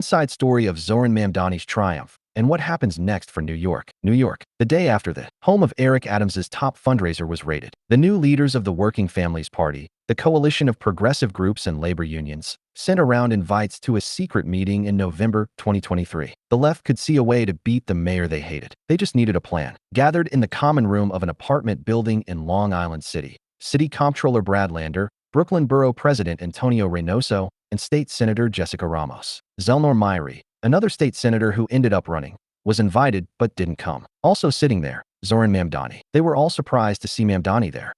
Inside story of Zohran Mamdani's triumph and what happens next for New York. New York. The day after the home of Eric Adams's top fundraiser was raided. The new leaders of the Working Families Party, the coalition of progressive groups and labor unions, sent around invites to a secret meeting in November 2023. The left could see a way to beat the mayor they hated. They just needed a plan. Gathered in the common room of an apartment building in Long Island City, City Comptroller Brad Lander, Brooklyn Borough President Antonio Reynoso, and State Senator Jessica Ramos. Zohran Mamdani, another state senator who ended up running, was invited but didn't come. Also sitting there, Zohran Mamdani. They were all surprised to see Mamdani there.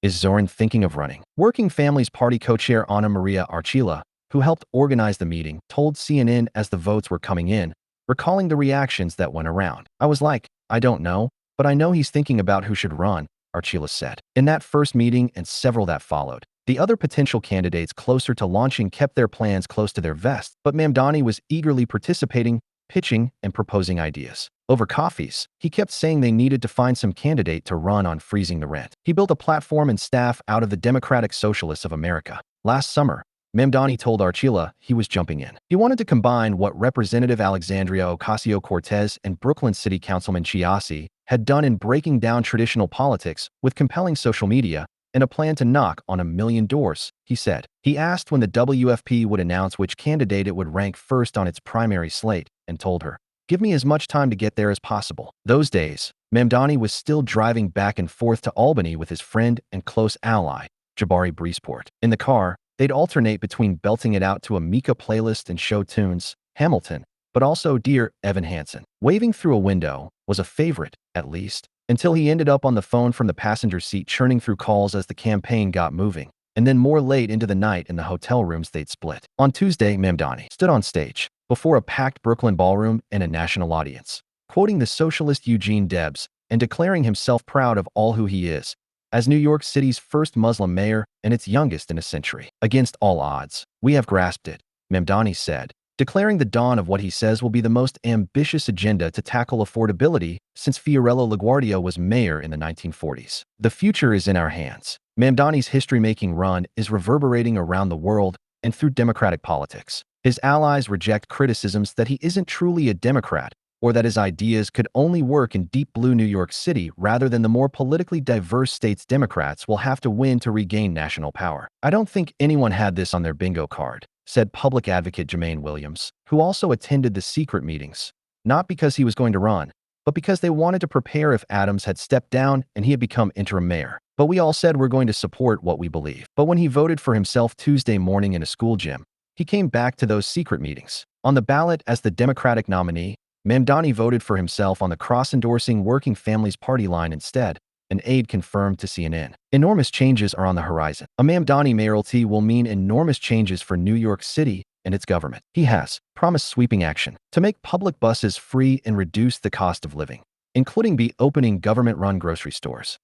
Is Zohran thinking of running? Working Families Party co-chair Anna Maria Archila, who helped organize the meeting, told CNN as the votes were coming in, recalling the reactions that went around. "I was like, I don't know, but I know he's thinking about who should run," Archila said. In that first meeting and several that followed, the other potential candidates closer to launching kept their plans close to their vest, but Mamdani was eagerly participating, pitching, and proposing ideas. Over coffees, he kept saying they needed to find some candidate to run on freezing the rent. He built a platform and staff out of the Democratic Socialists of America. Last summer, Mamdani told Archila he was jumping in. He wanted to combine what Representative Alexandria Ocasio-Cortez and Brooklyn City Councilman Chiasi had done in breaking down traditional politics with compelling social media and a plan to knock on 1 million doors, he said. He asked when the WFP would announce which candidate it would rank first on its primary slate and told her, "Give me as much time to get there as possible." Those days, Mamdani was still driving back and forth to Albany with his friend and close ally, Jabari Breesport. In the car, they'd alternate between belting it out to a Mika playlist and show tunes, Hamilton, but also Dear Evan Hansen. Waving through a window was a favorite, at least, until he ended up on the phone from the passenger seat churning through calls as the campaign got moving, and then more late into the night in the hotel rooms they'd split. On Tuesday, Mamdani stood on stage before a packed Brooklyn ballroom and a national audience, quoting the socialist Eugene Debs and declaring himself proud of all who he is, as New York City's first Muslim mayor and its youngest in a century. "Against all odds, we have grasped it," Mamdani said, declaring the dawn of what he says will be the most ambitious agenda to tackle affordability since Fiorello LaGuardia was mayor in the 1940s. "The future is in our hands." Mamdani's history-making run is reverberating around the world and through democratic politics. His allies reject criticisms that he isn't truly a Democrat or that his ideas could only work in deep blue New York City rather than the more politically diverse states Democrats will have to win to regain national power. "I don't think anyone had this on their bingo card," said public advocate Jermaine Williams, who also attended the secret meetings, not because he was going to run, but because they wanted to prepare if Adams had stepped down and he had become interim mayor. "But we all said we're going to support what we believe." But when he voted for himself Tuesday morning in a school gym, he came back to those secret meetings. On the ballot as the Democratic nominee, Mamdani voted for himself on the cross-endorsing Working Families Party line instead, an aide confirmed to CNN. Enormous changes are on the horizon. A Mamdani mayoralty will mean enormous changes for New York City and its government. He has promised sweeping action to make public buses free and reduce the cost of living, including be opening government-run grocery stores.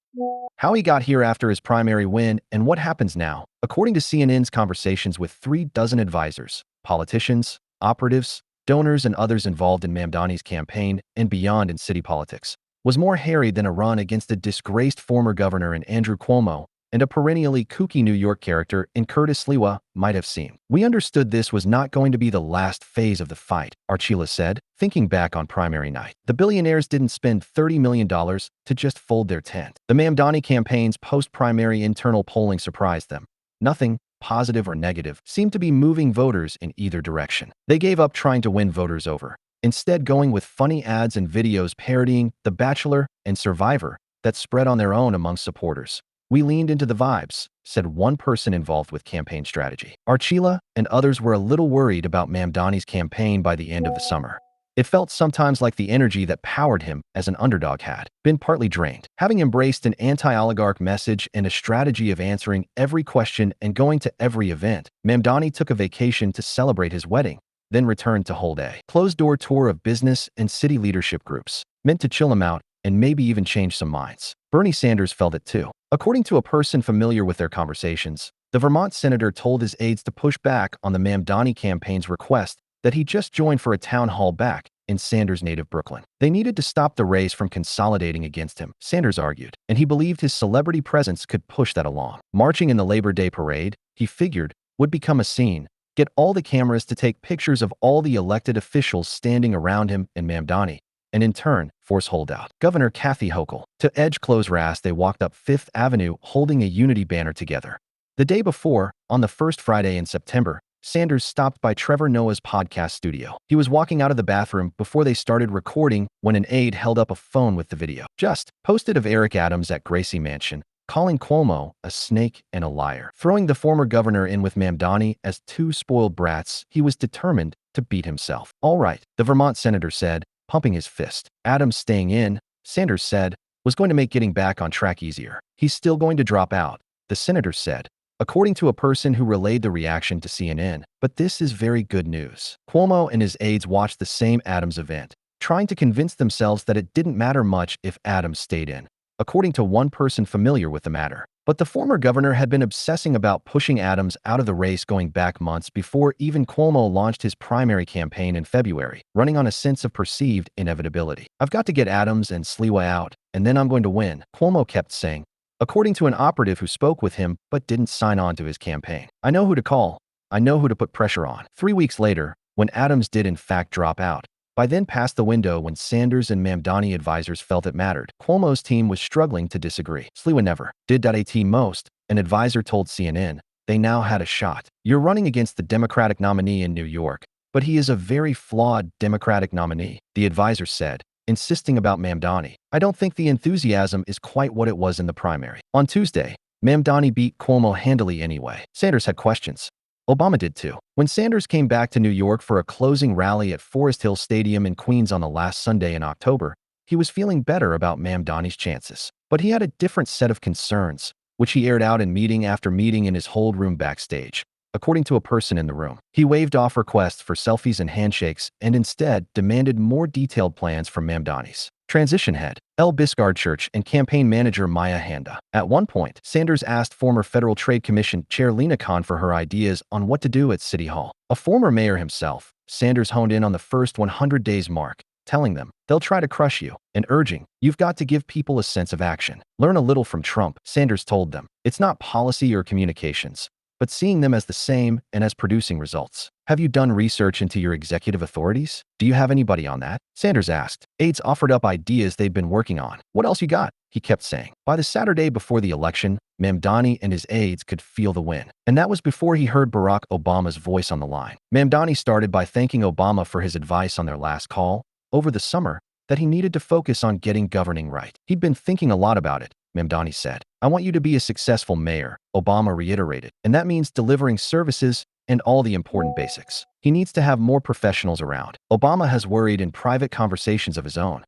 How he got here after his primary win and what happens now, according to CNN's conversations with 36 advisors, politicians, operatives, donors, and others involved in Mamdani's campaign and beyond in city politics, was more hairy than a run against a disgraced former governor in Andrew Cuomo and a perennially kooky New York character in Curtis Sliwa might have seemed. "We understood this was not going to be the last phase of the fight," Archila said, thinking back on primary night. "The billionaires didn't spend $30 million to just fold their tent." The Mamdani campaign's post-primary internal polling surprised them. Nothing, positive or negative, seemed to be moving voters in either direction. They gave up trying to win voters over, instead going with funny ads and videos parodying The Bachelor and Survivor that spread on their own among supporters. "We leaned into the vibes," said one person involved with campaign strategy. Archila and others were a little worried about Mamdani's campaign by the end of the summer. It felt sometimes like the energy that powered him as an underdog had been partly drained. Having embraced an anti-oligarch message and a strategy of answering every question and going to every event, Mamdani took a vacation to celebrate his wedding, then returned to hold a closed-door tour of business and city leadership groups, meant to chill him out and maybe even change some minds. Bernie Sanders felt it too. According to a person familiar with their conversations, the Vermont senator told his aides to push back on the Mamdani campaign's request that he just joined for a town hall back in Sanders' native Brooklyn. They needed to stop the race from consolidating against him, Sanders argued, and he believed his celebrity presence could push that along. Marching in the Labor Day parade, he figured, would become a scene, get all the cameras to take pictures of all the elected officials standing around him and Mamdani, and in turn, force holdout Governor Kathy Hochul to edge close RAS. They walked up Fifth Avenue holding a unity banner together. The day before, on the first Friday in September, Sanders stopped by Trevor Noah's podcast studio. He was walking out of the bathroom before they started recording when an aide held up a phone with the video. Just posted of Eric Adams at Gracie Mansion, calling Cuomo a snake and a liar. Throwing the former governor in with Mamdani as two spoiled brats, he was determined to beat himself. All right, the Vermont senator said, pumping his fist. Adams staying in, Sanders said, was going to make getting back on track easier. He's still going to drop out, the senator said, according to a person who relayed the reaction to CNN. But this is very good news. Cuomo and his aides watched the same Adams event, trying to convince themselves that it didn't matter much if Adams stayed in, according to one person familiar with the matter. But the former governor had been obsessing about pushing Adams out of the race going back months before even Cuomo launched his primary campaign in February, running on a sense of perceived inevitability. I've got to get Adams and Sliwa out, and then I'm going to win, Cuomo kept saying, according to an operative who spoke with him but didn't sign on to his campaign. I know who to call. I know who to put pressure on. 3 weeks later, when Adams did in fact drop out, by then past the window when Sanders and Mamdani advisors felt it mattered, Cuomo's team was struggling to disagree. Sliwa never did. Most, an advisor told CNN, they now had a shot. You're running against the Democratic nominee in New York, but he is a very flawed Democratic nominee, the advisor said, insisting about Mamdani. I don't think the enthusiasm is quite what it was in the primary. On Tuesday, Mamdani beat Cuomo handily anyway. Sanders had questions. Obama did too. When Sanders came back to New York for a closing rally at Forest Hill Stadium in Queens on the last Sunday in October, he was feeling better about Mamdani's chances. But he had a different set of concerns, which he aired out in meeting after meeting in his hold room backstage. According to a person in the room, he waved off requests for selfies and handshakes and instead demanded more detailed plans from Mamdani's transition head, El Biscard Church, and campaign manager Maya Handa. At one point, Sanders asked former Federal Trade Commission Chair Lena Khan for her ideas on what to do at City Hall. A former mayor himself, Sanders honed in on the first 100 days mark, telling them, they'll try to crush you, and urging, you've got to give people a sense of action. Learn a little from Trump, Sanders told them. It's not policy or communications, but seeing them as the same and as producing results. Have you done research into your executive authorities? Do you have anybody on that? Sanders asked. Aides offered up ideas they'd been working on. What else you got? He kept saying. By the Saturday before the election, Mamdani and his aides could feel the win. And that was before he heard Barack Obama's voice on the line. Mamdani started by thanking Obama for his advice on their last call, over the summer, that he needed to focus on getting governing right. He'd been thinking a lot about it, Mamdani said. I want you to be a successful mayor, Obama reiterated, and that means delivering services and all the important basics. He needs to have more professionals around. Obama has worried in private conversations of his own